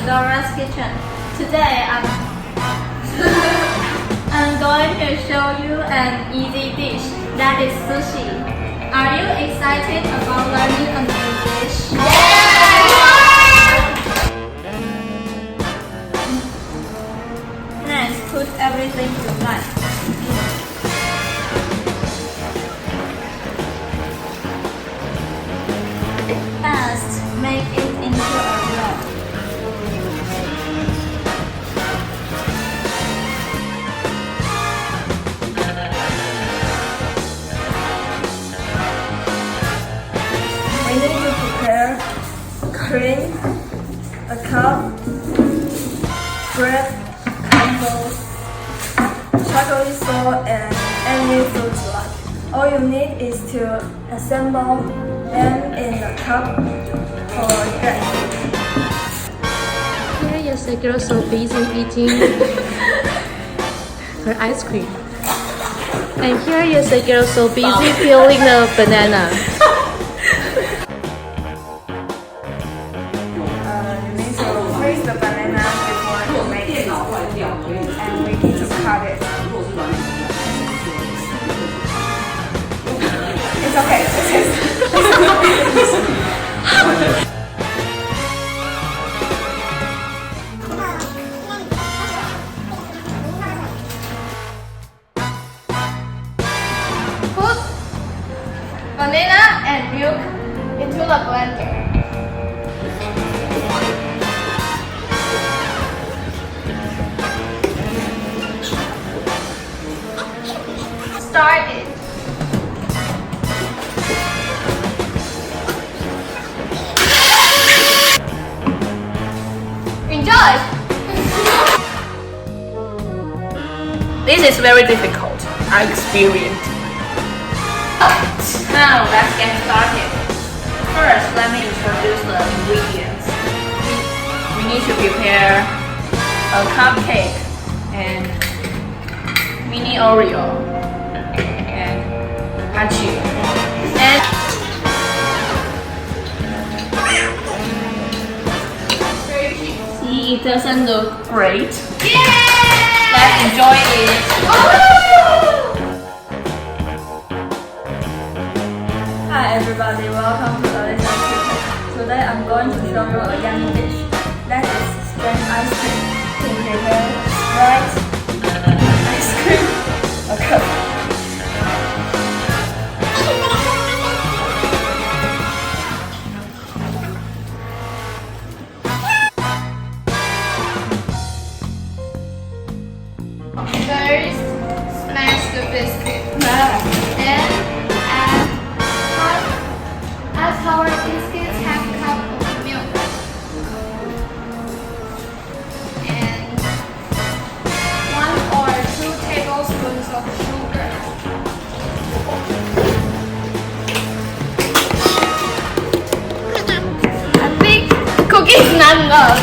Dora's kitchen. Today I'm going to show you an easy dish, that is sushi. Are you excited about learning a new dish? Next, put everything to blank. First, make it into a roll. We need to prepare cream, a cup, bread, candles, chocolate sauce, and any fruit you like. All you need is to assemble them in a cup or glass. Here is a girl so busy eating her ice cream. And here is a girl so busy peeling the banana. You need to freeze the banana before you make it, and we need to cut it. It's okay. Put banana and milk into the blender. Start it. Enjoy! This is very difficult. I experienced. Now let's get started. First, let me introduce the ingredients. We need to prepare a cupcake and mini Oreo and hachi. And see, it doesn't look great. Let's enjoy it. Hi everybody, welcome to Alyssa's kitchen. Today I'm going to show you a yummy dish. That is spring ice cream. To prepare Sprite ice cream, a cup. First, smash the biscuit. Then add our biscuits half cup of milk. And 1 or 2 tablespoons of sugar. I think cookie is not enough.